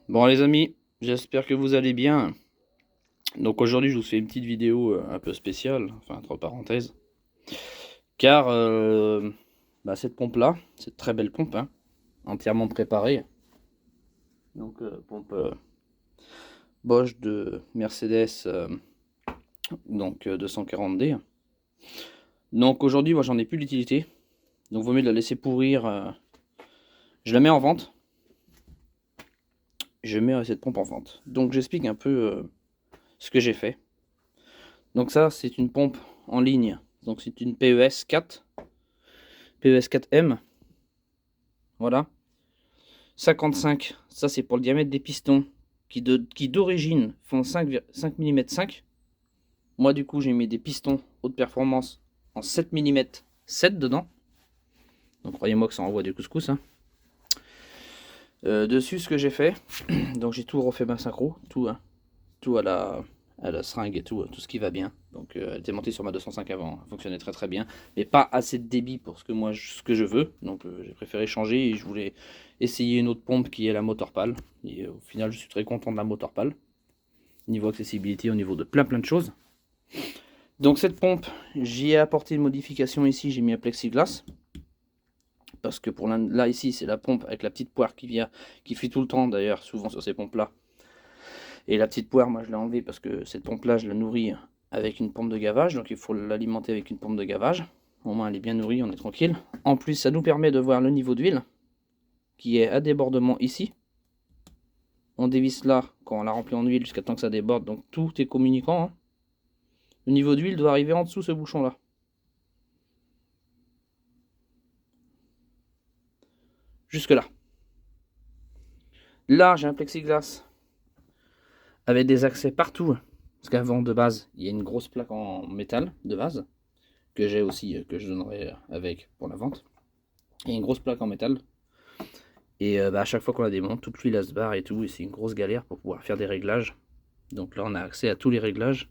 Bon les amis, j'espère que vous allez bien. Donc aujourd'hui je vous fais une petite vidéo un peu spéciale, enfin entre parenthèses. Car cette pompe là, cette très belle pompe, hein, entièrement préparée. Donc pompe Bosch de Mercedes donc 240D. Donc aujourd'hui moi j'en ai plus d'utilité. Donc vaut mieux de la laisser pourrir. Je la mets en vente. Je mets cette pompe en vente. Donc j'explique un peu ce que j'ai fait. Donc ça c'est une pompe en ligne. Donc c'est une PES 4. PES 4M. Voilà. 55, ça c'est pour le diamètre des pistons qui d'origine font 5 mm 5. Moi du coup j'ai mis des pistons haute performance en 7 mm 7 dedans. Donc croyez-moi que ça envoie du couscous. Hein. Dessus ce que j'ai fait, donc j'ai tout refait ma synchro, tout, hein, tout à la seringue et tout, tout ce qui va bien. Donc elle était montée sur ma 205 avant, elle fonctionnait très très bien, mais pas assez de débit pour ce que moi ce que je veux. Donc j'ai préféré changer et je voulais essayer une autre pompe qui est la Motorpal. Et au final je suis très content de la Motorpal. Niveau accessibilité, au niveau de plein de choses. Donc cette pompe, j'y ai apporté une modification ici, j'ai mis un plexiglas. Parce que pour là ici c'est la pompe avec la petite poire qui vient, qui fuit tout le temps d'ailleurs, souvent sur ces pompes là. Et la petite poire, moi je l'ai enlevée parce que cette pompe-là, je la nourris avec une pompe de gavage. Donc il faut l'alimenter avec une pompe de gavage. Au moins elle est bien nourrie, on est tranquille. En plus, ça nous permet de voir le niveau d'huile qui est à débordement ici. On dévisse là quand on la remplit en huile jusqu'à temps que ça déborde. Donc tout est communicant. Hein. Le niveau d'huile doit arriver en dessous ce bouchon-là. Jusque là. Là, j'ai un plexiglas avec des accès partout. Parce qu'avant, de base, il y a une grosse plaque en métal de base que j'ai aussi, que je donnerai avec pour la vente. Il y a une grosse plaque en métal. Et à chaque fois qu'on la démonte, toute l'huile se barre et tout. Et c'est une grosse galère pour pouvoir faire des réglages. Donc là, on a accès à tous les réglages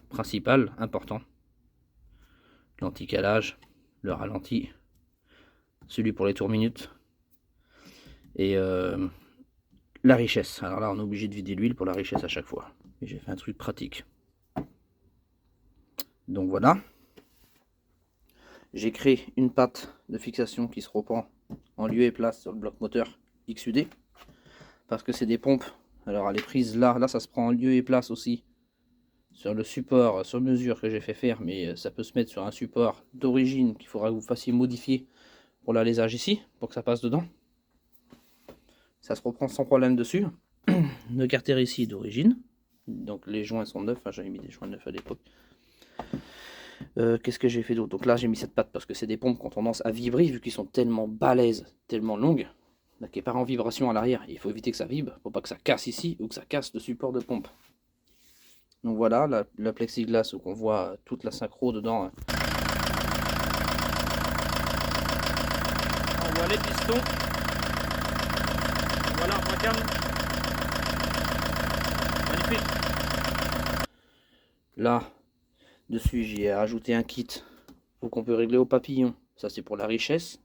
principaux, importants. L'anti-calage, le ralenti, celui pour les tours minutes. Et la richesse. Alors là, on est obligé de vider l'huile pour la richesse à chaque fois. Et j'ai fait un truc pratique. Donc voilà. J'ai créé une patte de fixation qui se reprend en lieu et place sur le bloc moteur XUD. Parce que c'est des pompes. Alors elle est prise là. Là, ça se prend en lieu et place aussi. Sur le support sur mesure que j'ai fait faire. Mais ça peut se mettre sur un support d'origine qu'il faudra que vous fassiez modifier pour l'alésage ici. Pour que ça passe dedans. Ça se reprend sans problème dessus. Le carter ici d'origine. Donc les joints sont neufs. Enfin, j'avais mis des joints neufs à l'époque. Qu'est-ce que j'ai fait d'autre? Donc là j'ai mis cette patte parce que c'est des pompes qui ont tendance à vibrer vu qu'ils sont tellement balèzes, tellement longues, là, qui part en vibration à l'arrière. Il faut éviter que ça vibre pour pas que ça casse ici ou que ça casse le support de pompe. Donc voilà la plexiglas où on voit toute la synchro dedans. Hein. On voit les pistons. Voilà, regarde. Magnifique. Là, dessus j'ai rajouté un kit qu'on peut régler au papillon. Ça c'est pour la richesse.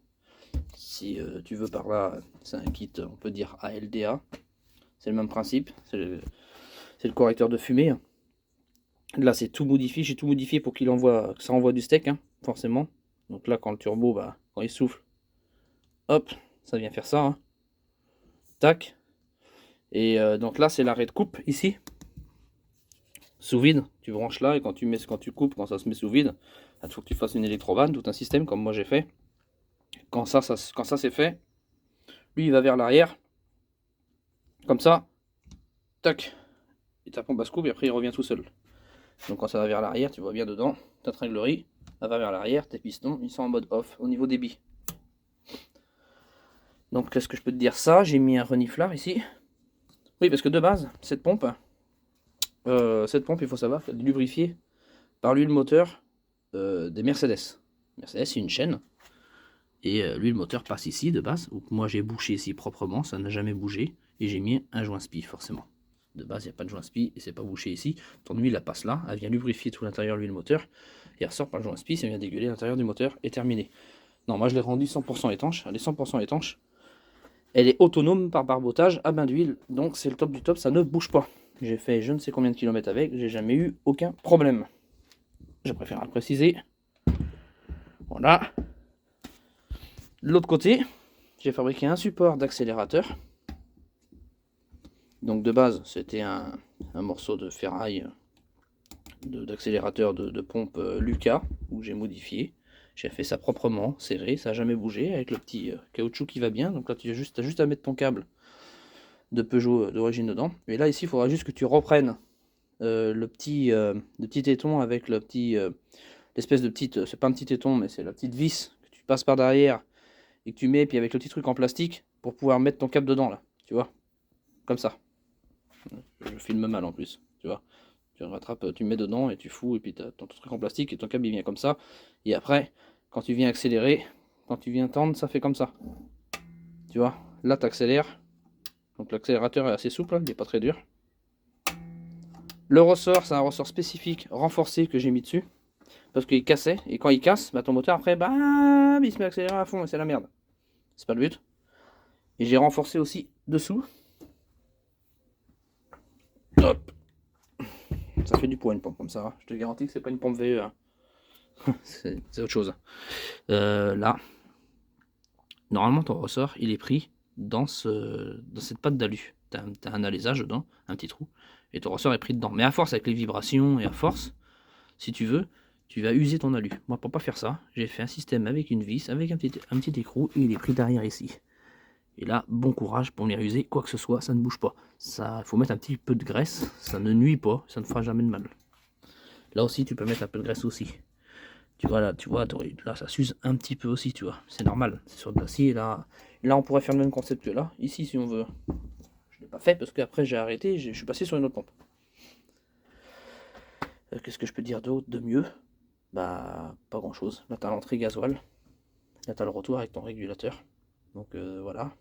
Si tu veux par là, c'est un kit, on peut dire ALDA. C'est le même principe. C'est le correcteur de fumée. Là c'est tout modifié. J'ai tout modifié pour qu'il envoie, que ça envoie du steak, hein, forcément. Donc là quand le turbo, quand il souffle, hop, ça vient faire ça. Hein. Tac. Et donc là c'est l'arrêt de coupe ici. Sous vide, tu branches là et quand tu coupes, quand ça se met sous vide, il faut que tu fasses une électrobanne, tout un système comme moi j'ai fait. Quand ça c'est fait, lui il va vers l'arrière, comme ça, tac, et ta pompe à se coupe et après il revient tout seul. Donc quand ça va vers l'arrière, tu vois bien dedans, ta tringlerie, elle va vers l'arrière, tes pistons, ils sont en mode off au niveau débit. Donc qu'est-ce que je peux te dire ça? J'ai mis un reniflard ici. Oui, parce que de base, cette pompe, il faut savoir qu'elle est lubrifiée par l'huile moteur des Mercedes. Mercedes, c'est une chaîne. Et l'huile moteur passe ici de base. Donc, moi j'ai bouché ici proprement, ça n'a jamais bougé. Et j'ai mis un joint spi forcément. De base, il n'y a pas de joint spi et c'est pas bouché ici. Ton huile, elle passe là, elle vient lubrifier tout l'intérieur de l'huile moteur. Et elle ressort par le joint spi, ça vient dégueuler l'intérieur du moteur et terminé. Non, moi je l'ai rendu 100% étanche. Elle est 100% étanche. Elle est autonome par barbotage à bain d'huile, donc c'est le top du top, ça ne bouge pas. J'ai fait je ne sais combien de kilomètres avec, j'ai jamais eu aucun problème. Je préfère le préciser. Voilà. De l'autre côté, j'ai fabriqué un support d'accélérateur. Donc de base, c'était un morceau de ferraille d'accélérateur de pompe Lucas, où j'ai modifié. J'ai fait ça proprement, serré, ça n'a jamais bougé, avec le petit caoutchouc qui va bien. Donc là, tu as juste à mettre ton câble de Peugeot d'origine dedans. Et là, ici, il faudra juste que tu reprennes le petit téton avec le petit, l'espèce de petite, c'est pas un petit téton, mais c'est la petite vis que tu passes par derrière et que tu mets, puis avec le petit truc en plastique pour pouvoir mettre ton câble dedans, là, tu vois, comme ça. Je filme mal en plus, tu vois. Tu rattrapes, tu mets dedans et tu fous, et puis tu as ton truc en plastique et ton câble il vient comme ça. Et après, quand tu viens accélérer, quand tu viens tendre, ça fait comme ça. Tu vois, là tu accélères. Donc l'accélérateur est assez souple, hein, il n'est pas très dur. Le ressort, c'est un ressort spécifique, renforcé que j'ai mis dessus. Parce qu'il cassait, et quand il casse, bah, ton moteur après, bah, il se met à accélérer à fond, et c'est la merde. C'est pas le but. Et j'ai renforcé aussi dessous. Hop. Ça fait du poids une pompe comme ça. Je te garantis que c'est pas une pompe VE. Hein. c'est autre chose. Là, normalement ton ressort il est pris dans cette patte d'alu. T'as un alésage dedans, un petit trou, et ton ressort est pris dedans. Mais à force avec les vibrations et à force, si tu veux, tu vas user ton alu. Moi pour pas faire ça, j'ai fait un système avec une vis, avec un petit écrou, et il est pris derrière ici. Et là, bon courage pour venir user quoi que ce soit, ça ne bouge pas. Ça, faut mettre un petit peu de graisse, ça ne nuit pas, ça ne fera jamais de mal. Là aussi, tu peux mettre un peu de graisse aussi. Tu vois, là, ça s'use un petit peu aussi, tu vois. C'est normal, c'est sur de l'acier. Là, on pourrait faire le même concept que là. Ici, si on veut. Je ne l'ai pas fait parce qu'après, j'ai arrêté, je suis passé sur une autre pompe. Qu'est-ce que je peux dire d'autre, de mieux? Bah, pas grand-chose. Là, tu as l'entrée gasoil. Là, tu as le retour avec ton régulateur. Donc, voilà.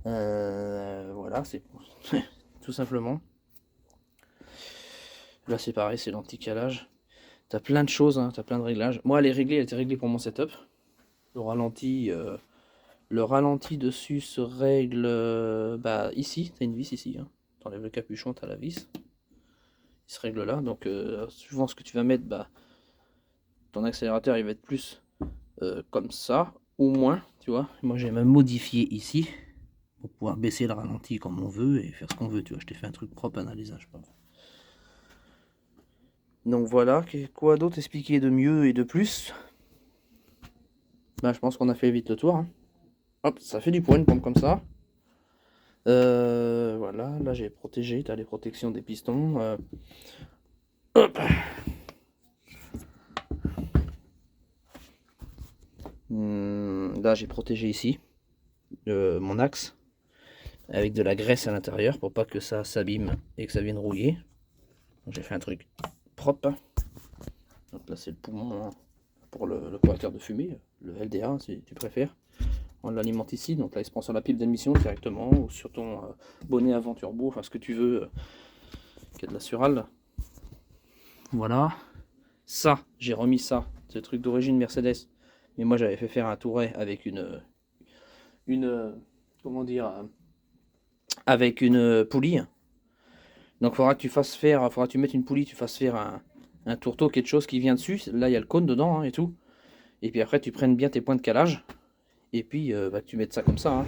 Voilà, c'est tout simplement. Là, c'est pareil, c'est l'anti-calage. T'as plein de choses, hein, t'as plein de réglages. Moi, elle était réglée pour mon setup. Le ralenti dessus se règle bah, ici. T'as une vis ici. Hein. T'enlèves le capuchon, t'as la vis. Il se règle là. Donc, suivant ce que tu vas mettre, bah, ton accélérateur il va être plus comme ça, ou moins, tu vois. Moi, j'ai même modifié ici pour pouvoir baisser le ralenti comme on veut et faire ce qu'on veut. Tu vois, je t'ai fait un truc propre, un alésage. Donc voilà, quoi d'autre expliquer de mieux et de plus? Bah, je pense qu'on a fait vite le tour. Hein. Hop, ça fait du poids une pompe comme ça. Voilà, là j'ai protégé, tu as les protections des pistons. Hop. Là j'ai protégé ici mon axe avec de la graisse à l'intérieur pour pas que ça s'abîme et que ça vienne rouiller. J'ai fait un truc propre. Donc là c'est le poumon hein, pour le correcteur de fumée, le LDA si tu préfères. On l'alimente ici, donc là il se prend sur la pipe d'admission directement ou sur ton bonnet avant turbo, enfin ce que tu veux, qui a de la surale. Voilà. Ça, j'ai remis ça, c'est le truc d'origine Mercedes. Mais moi j'avais fait faire un touret avec une comment dire, avec une poulie. Donc faudra que tu mettes une poulie, tu fasses faire un tourteau, quelque chose qui vient dessus. Là il y a le cône dedans hein, et tout. Et puis après tu prennes bien tes points de calage. Et puis bah, tu mettes ça comme ça. Hein.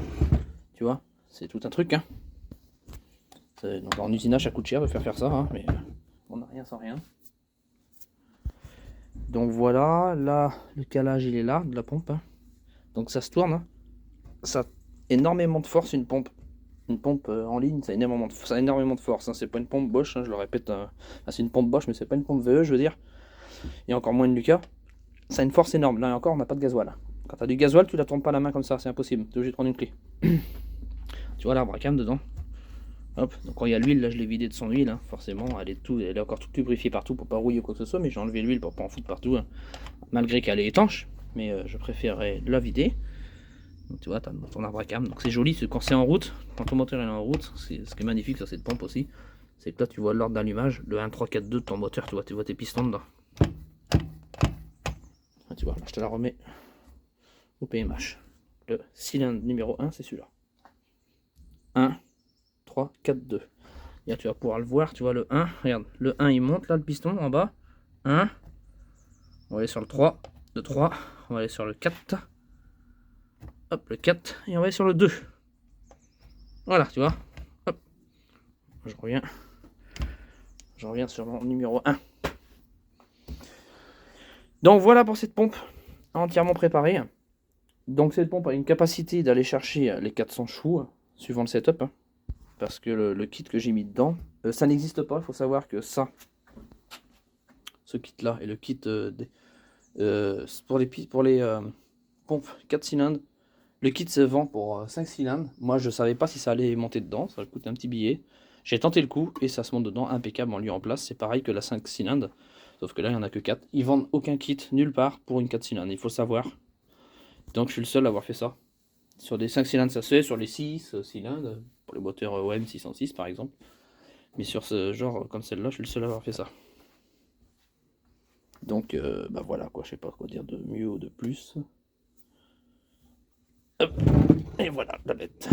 Tu vois, c'est tout un truc. Hein. Donc en usinage ça coûte cher de faire ça. Hein, mais on n'a rien sans rien. Donc voilà, là le calage il est là, de la pompe. Hein. Donc ça se tourne. Hein. Ça a énormément de force une pompe. Une pompe en ligne, ça a énormément de force. Hein. C'est pas une pompe Bosch, hein, je le répète. C'est une pompe Bosch, mais c'est pas une pompe VE, je veux dire. Et encore moins une Lucas. Ça a une force énorme. Là encore, on n'a pas de gasoil. Quand tu as du gasoil, tu la tournes pas la main comme ça, c'est impossible. Tu es obligé de prendre une clé. Tu vois l'arbre à cam dedans. Hop, donc quand il y a l'huile, là je l'ai vidé de son huile, hein, forcément, elle est encore toute lubrifiée partout pour pas rouiller ou quoi que ce soit, mais j'ai enlevé l'huile pour pas en foutre partout, hein, malgré qu'elle est étanche, mais je préférerais la vider. Donc, tu vois, tu as ton arbre à cam, donc c'est joli, quand c'est en route, quand ton moteur est en route, ce qui est magnifique sur cette pompe aussi, c'est que là tu vois l'ordre d'allumage, le 1, 3, 4, 2 de ton moteur, tu vois tes pistons dedans. Ah, tu vois, là je te la remets au PMH. le cylindre numéro 1, c'est celui-là. 1, 3, 4, 2. Et là, tu vas pouvoir le voir, tu vois le 1, regarde, le 1 il monte là, le piston en bas. 1, on va aller sur le 3, le 3, on va aller sur le 4. Hop, le 4, et on va aller sur le 2. Voilà, tu vois. Hop, je reviens sur mon numéro 1. Donc voilà pour cette pompe entièrement préparée. Donc cette pompe a une capacité d'aller chercher les 400 chevaux, suivant le setup, hein, parce que le kit que j'ai mis dedans, ça n'existe pas. Il faut savoir que ce kit là est le kit pour les pompes 4 cylindres. Le kit se vend pour 5 cylindres. Moi je savais pas si ça allait monter dedans, ça coûte un petit billet. J'ai tenté le coup et ça se monte dedans impeccable en lui en place. C'est pareil que la 5 cylindres, sauf que là il n'y en a que 4. Ils vendent aucun kit nulle part pour une 4 cylindres, il faut le savoir. Donc je suis le seul à avoir fait ça. Sur des 5 cylindres ça se fait, sur les 6 cylindres, pour les moteurs OM 606 par exemple. Mais sur ce genre comme celle-là, je suis le seul à avoir fait ça. Donc bah voilà quoi, je sais pas quoi dire de mieux ou de plus. Hop. Et voilà la bête.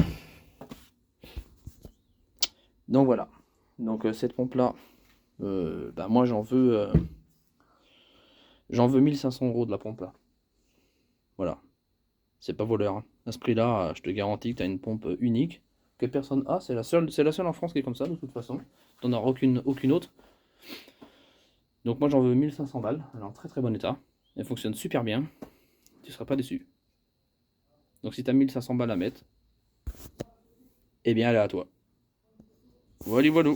Donc voilà. Donc cette pompe là, bah moi j'en veux 1500 € de la pompe là. Voilà. C'est pas voleur, hein. À ce prix-là, je te garantis que tu as une pompe unique que personne a. C'est la seule en France qui est comme ça, de toute façon. T'en auras aucune autre. Donc moi, j'en veux 1500 balles. Elle est en très très bon état. Elle fonctionne super bien. Tu seras pas déçu. Donc si tu as 1500 balles à mettre, eh bien elle est à toi. Voilà, voilà.